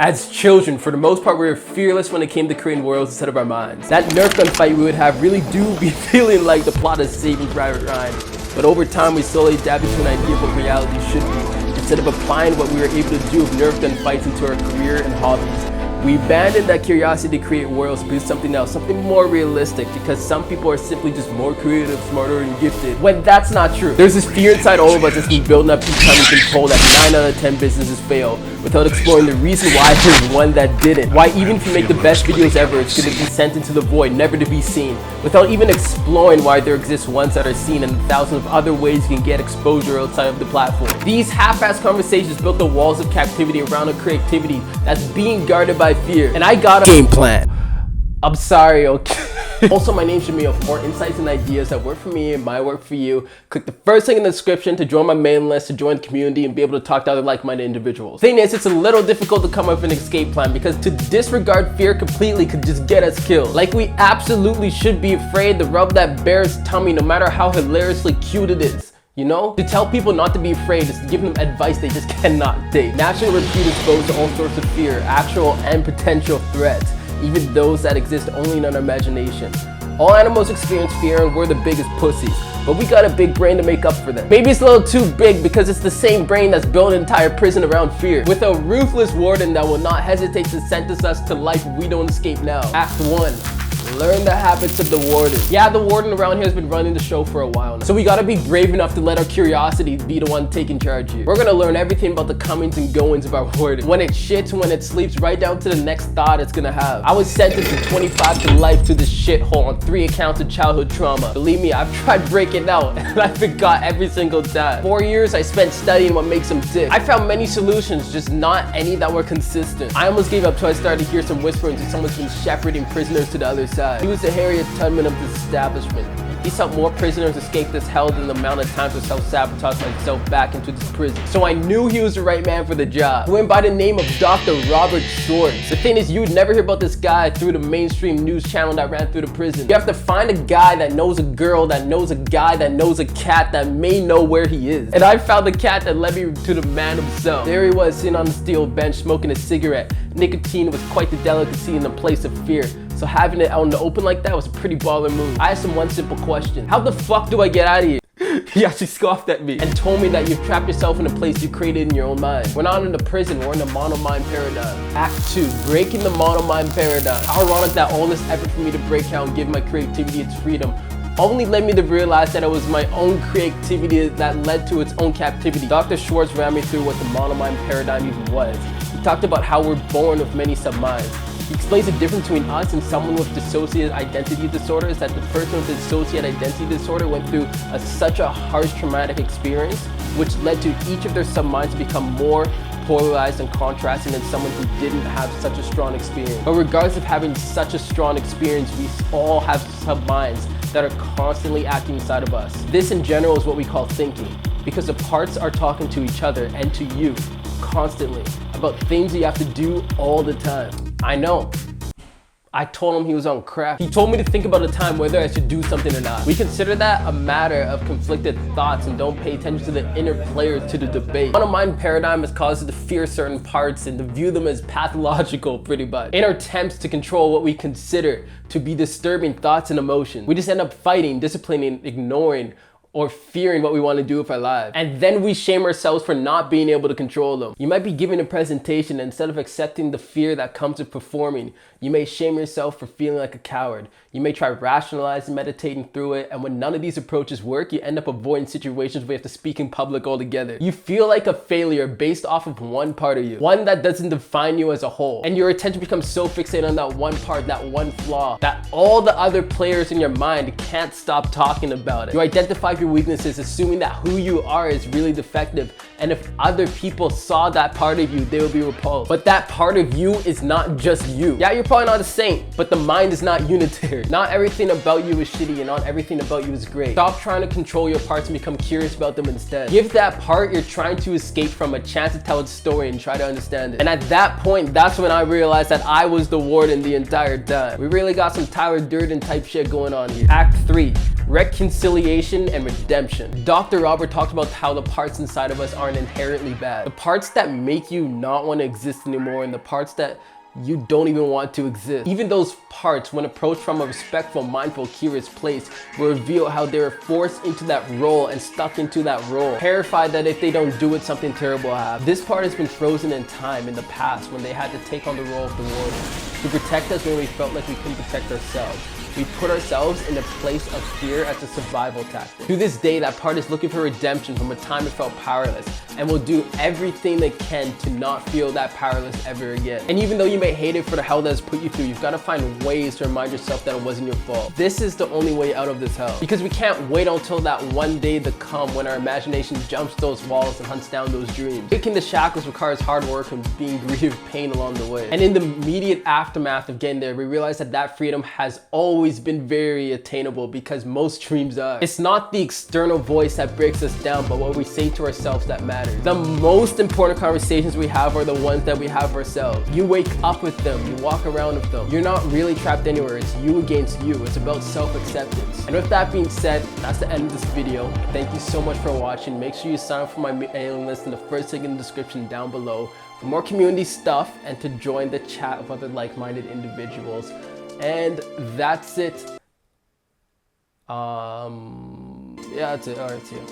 As children, for the most part, we were fearless when it came to creating worlds instead of our minds. That Nerf gun fight we would have really do be feeling like the plot of Saving Private Ryan. But over time, we slowly adapted to an idea of what reality should be, instead of applying what we were able to do with Nerf gun fights into our career and hobbies. We abandoned that curiosity to create worlds to do something else, something more realistic, because some people are simply just more creative, smarter, and gifted. When that's not true. There's this fear inside all of us that's been building up each time we've been told that 9 out of 10 businesses fail, without exploring the reason why there's one that didn't. Why even if you make the best videos ever, it's going to be sent into the void, never to be seen, without even exploring why there exists ones that are seen and thousands of other ways you can get exposure outside of the platform. These half-assed conversations built the walls of captivity around a creativity that's being guarded by fear. And I got a game plan. I'm sorry, okay? Also, my name's Jamil. For more insights and ideas that work for me and might work for you, click the first link in the description to join my mailing list, to join the community, and be able to talk to other like-minded individuals. Thing is, it's a little difficult to come up with an escape plan because to disregard fear completely could just get us killed. Like, we absolutely should be afraid to rub that bear's tummy no matter how hilariously cute it is. You know? To tell people not to be afraid is to give them advice they just cannot take. Naturally, we're predisposed to all sorts of fear, actual and potential threats, even those that exist only in our imagination. All animals experience fear and we're the biggest pussies, but we got a big brain to make up for them. Maybe it's a little too big because it's the same brain that's built an entire prison around fear, with a ruthless warden that will not hesitate to sentence us to life if we don't escape now. Act 1. Learn the habits of the warden. Yeah, the warden around here has been running the show for a while now, so we gotta be brave enough to let our curiosity be the one taking charge here. We're gonna learn everything about the comings and goings of our warden. When it shits, when it sleeps, right down to the next thought it's gonna have. I was sentenced to 25 to life to this shithole on 3 accounts of childhood trauma. Believe me, I've tried breaking out and I forgot every single time. 4 years I spent studying what makes them tick. I found many solutions, just not any that were consistent. I almost gave up till I started to hear some whisperings that someone's been shepherding prisoners to the other side. He was the Harriet Tubman of this establishment. He helped more prisoners escape this hell than the amount of times I self-sabotage myself back into this prison. So I knew he was the right man for the job. He went by the name of Dr. Robert Schwartz. The thing is, you would never hear about this guy through the mainstream news channel that ran through the prison. You have to find a guy that knows a girl that knows a guy that knows a cat that may know where he is. And I found the cat that led me to the man himself. There he was, sitting on the steel bench smoking a cigarette. Nicotine was quite the delicacy in the place of fear. So having it out in the open like that was a pretty baller move. I asked him one simple question. How the fuck do I get out of here? He actually scoffed at me and told me that you've trapped yourself in a place you created in your own mind. We're not in the prison, we're in the mono-mind paradigm. Act 2, breaking the mono-mind paradigm. How ironic that all this effort for me to break out and give my creativity its freedom only led me to realize that it was my own creativity that led to its own captivity. Dr. Schwartz ran me through what the mono-mind paradigm even was. He talked about how we're born with many subminds. He explains the difference between us and someone with dissociative identity disorder is that the person with dissociative identity disorder went through such a harsh traumatic experience, which led to each of their subminds to become more polarized and contrasting than someone who didn't have such a strong experience. But regardless of having such a strong experience, we all have subminds that are constantly acting inside of us. This in general is what we call thinking, because the parts are talking to each other and to you constantly about things you have to do all the time. I know. I told him he was on crack. He told me to think about a time whether I should do something or not. We consider that a matter of conflicted thoughts and don't pay attention to the inner players to the debate. Mono-mind paradigm has caused us to fear certain parts and to view them as pathological pretty much. In our attempts to control what we consider to be disturbing thoughts and emotions, we just end up fighting, disciplining, ignoring, or fearing what we want to do with our lives. And then we shame ourselves for not being able to control them. You might be giving a presentation and instead of accepting the fear that comes with performing, you may shame yourself for feeling like a coward. You may try rationalizing, meditating through it, and when none of these approaches work, you end up avoiding situations where you have to speak in public altogether. You feel like a failure based off of one part of you, one that doesn't define you as a whole. And your attention becomes so fixated on that one part, that one flaw, that all the other players in your mind can't stop talking about it. You identify your weaknesses, assuming that who you are is really defective, and if other people saw that part of you, they would be repulsed. But that part of you is not just you. Yeah, you're probably not a saint, but the mind is not unitary. Not everything about you is shitty and not everything about you is great. Stop trying to control your parts and become curious about them instead. Give that part you're trying to escape from a chance to tell its story and try to understand it. And at that point, that's when I realized that I was the warden the entire time. We really got some Tyler Durden type shit going on here. Act 3. reconciliation and redemption. Dr. Robert talked about how the parts inside of us aren't inherently bad. The parts that make you not want to exist anymore, and the parts that you don't even want to exist. Even those parts, when approached from a respectful, mindful, curious place, will reveal how they were forced into that role and stuck into that role, terrified that if they don't do it, something terrible will happen. This part has been frozen in time, in the past, when they had to take on the role of the warrior, to protect us when we felt like we couldn't protect ourselves. We put ourselves in a place of fear as a survival tactic. To this day, that part is looking for redemption from a time it felt powerless, and will do everything they can to not feel that powerless ever again. And even though you may hate it for the hell that it's put you through, you've got to find ways to remind yourself that it wasn't your fault. This is the only way out of this hell. Because we can't wait until that one day to come when our imagination jumps those walls and hunts down those dreams. Breaking the shackles requires hard work and being greeted with pain along the way. And in the immediate aftermath of getting there, we realize that that freedom has always been very attainable, because most dreams are. It's not the external voice that breaks us down, but what we say to ourselves that matters. The most important conversations we have are the ones that we have ourselves. You wake up with them, you walk around with them. You're not really trapped anywhere, it's you against you. It's about self-acceptance. And with that being said, that's the end of this video. Thank you so much for watching. Make sure you sign up for my mailing list in the first link in the description down below for more community stuff and to join the chat of other like-minded individuals. And that's it. Yeah, that's it. All right, see ya.